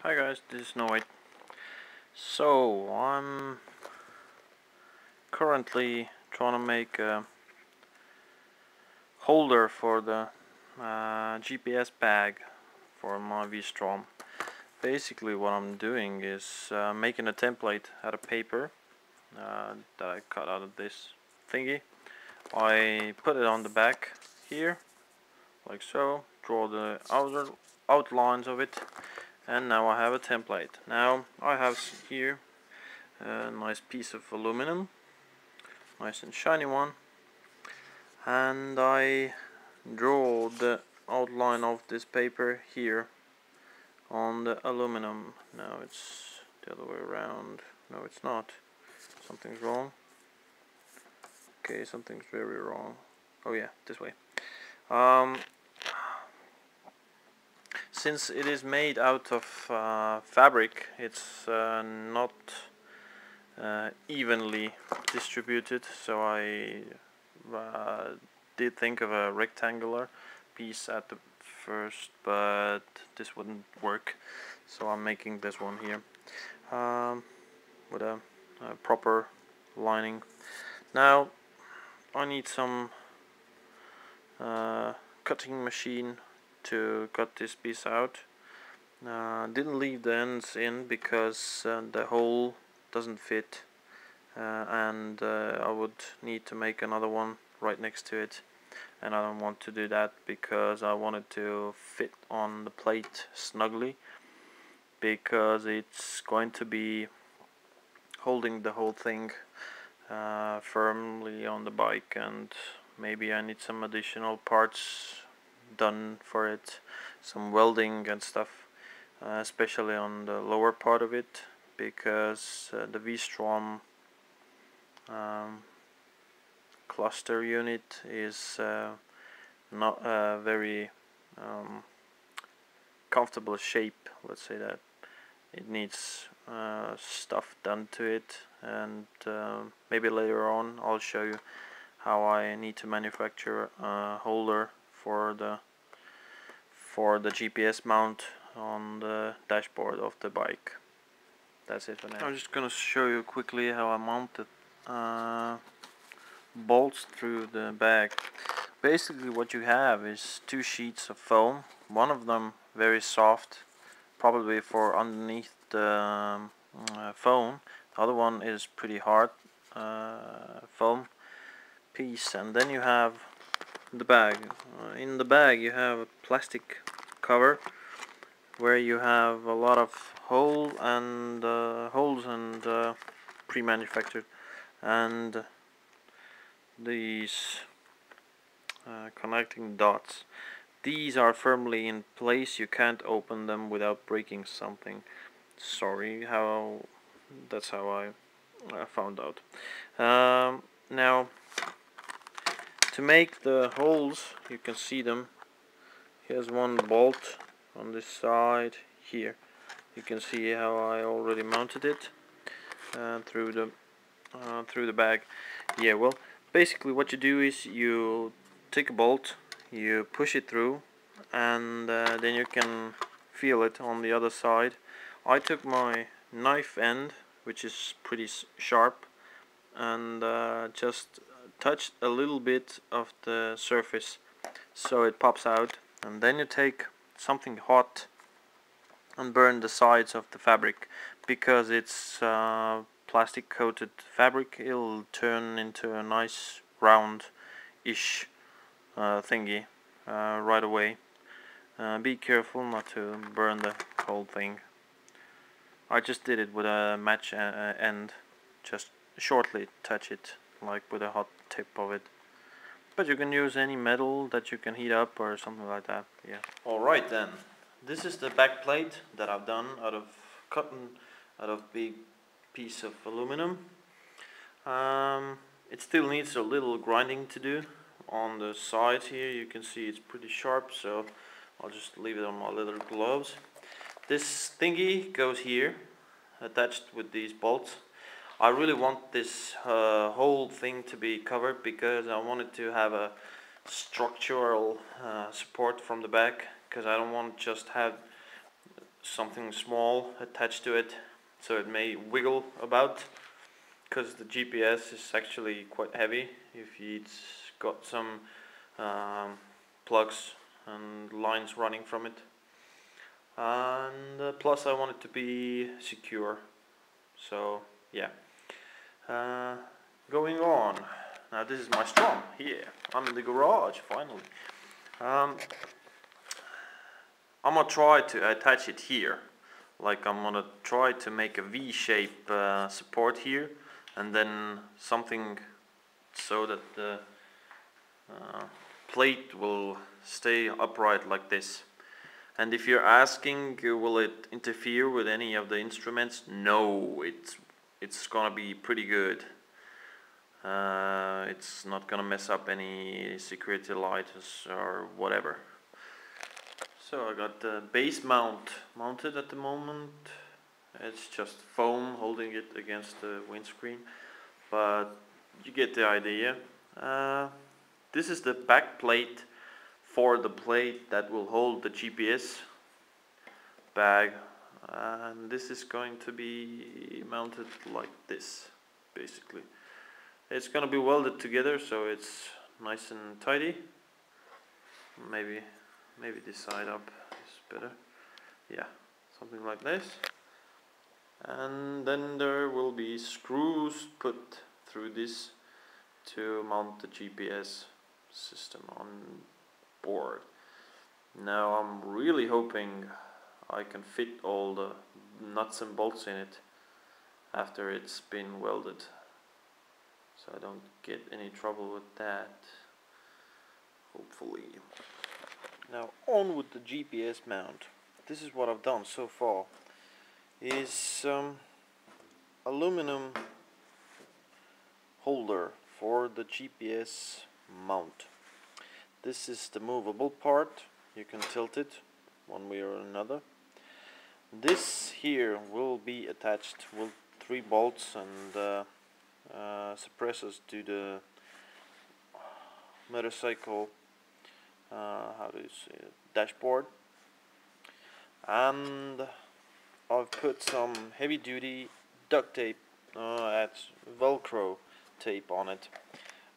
Hi guys, this is No. So I'm currently trying to make a holder for the GPS bag for my Vstrom. Basically what I'm doing is making a template out of paper that I cut out of this thingy. I put it on the back here, like so, draw the outer outlines of it, and now I have a template. Now I have here a nice piece of aluminum, nice and shiny one, and I draw the outline of this paper here on the aluminum. Now it's the other way around. No, it's not. Something's wrong. Okay, something's very wrong. Oh yeah, this way. Since it is made out of fabric, it's not evenly distributed, so I did think of a rectangular piece at the first, but this wouldn't work, so I'm making this one here with a proper lining. Now I need some cutting machine to cut this piece out. Didn't leave the ends in because the hole doesn't fit, and I would need to make another one right next to it, and I don't want to do that because I want it to fit on the plate snugly, because it's going to be holding the whole thing firmly on the bike, and maybe I need some additional parts done for it, some welding and stuff, especially on the lower part of it, because the Vstrom cluster unit is not a very comfortable shape, let's say that. It needs stuff done to it, and maybe later on I'll show you how I need to manufacture a holder for the GPS mount on the dashboard of the bike. That's it for now. I'm just gonna show you quickly how I mounted bolts through the bag. Basically what you have is two sheets of foam, one of them very soft, probably for underneath the foam. The other one is pretty hard foam piece, and then you have the bag. In the bag you have a plastic cover where you have a lot of holes and pre-manufactured, and these connecting dots. These are firmly in place. You can't open them without breaking something. Sorry, that's how I found out. Now, to make the holes, you can see them. Here's one bolt on this side here. You can see how I already mounted it through the bag. Yeah, well, basically what you do is you take a bolt, you push it through, and then you can feel it on the other side. I took my knife end, which is pretty sharp, and just touched a little bit of the surface so it pops out, and then you take something hot and burn the sides of the fabric, because it's plastic coated fabric. It'll turn into a nice round-ish thingy right away. Be careful not to burn the whole thing. I just did it with a match end, just shortly touch it, like with a hot tip of it. But you can use any metal that you can heat up or something like that. Yeah. Alright then. This is the back plate that I've done out of cotton, out of big piece of aluminum. It still needs a little grinding to do. On the sides here you can see it's pretty sharp, so I'll just leave it on my leather gloves. This thingy goes here, attached with these bolts. I really want this whole thing to be covered, because I want it to have a structural support from the back, because I don't want to just have something small attached to it, so it may wiggle about, because the GPS is actually quite heavy if it's got some plugs and lines running from it. And plus I want it to be secure, so yeah. Going on, now this is my strom here. I'm in the garage finally. I'm gonna try to attach it here, like I'm gonna try to make a V-shape support here, and then something so that the plate will stay upright like this. And if you're asking, will it interfere with any of the instruments? No, it's gonna be pretty good. It's not gonna mess up any security lights or whatever. So I got the base mount mounted at the moment. It's just foam holding it against the windscreen, but you get the idea. This is the back plate for the plate that will hold the GPS bag, and this is going to be mounted like this, basically. It's going to be welded together so it's nice and tidy. Maybe this side up is better. Yeah, something like this. And then there will be screws put through this to mount the GPS system on board. Now I'm really hoping I can fit all the nuts and bolts in it after it's been welded, so I don't get any trouble with that, hopefully. Now on with the GPS mount. This is what I've done so far. Is aluminum holder for the GPS mount. This is the movable part. You can tilt it one way or another. This here will be attached with 3 bolts and suppressors to the motorcycle how do you say it, dashboard. And I've put some heavy duty duct tape, that's Velcro tape on it,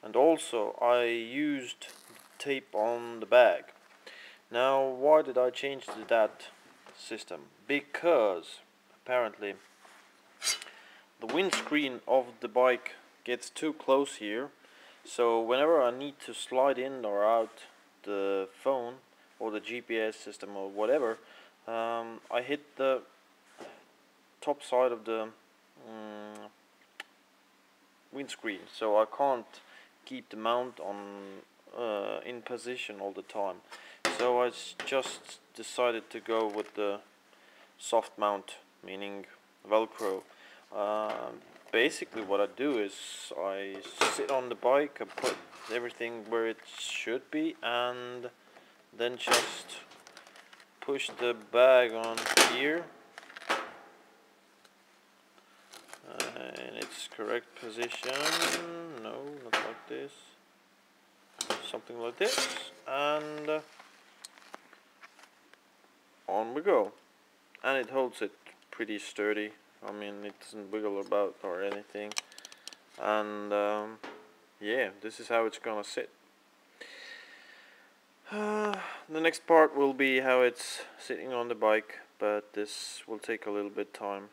and also I used tape on the bag. Now why did I change to that system? Because apparently the windscreen of the bike gets too close here, so whenever I need to slide in or out the phone or the GPS system or whatever, I hit the top side of the windscreen, so I can't keep the mount on in position all the time. So I just decided to go with the soft mount, meaning Velcro. Basically what I do is I sit on the bike, I put everything where it should be, and then just push the bag on here in its correct position. No, not like this. Something like this, and on we go. And it holds it pretty sturdy. I mean, it doesn't wiggle about or anything. And yeah, this is how it's gonna sit. The next part will be how it's sitting on the bike, but this will take a little bit time.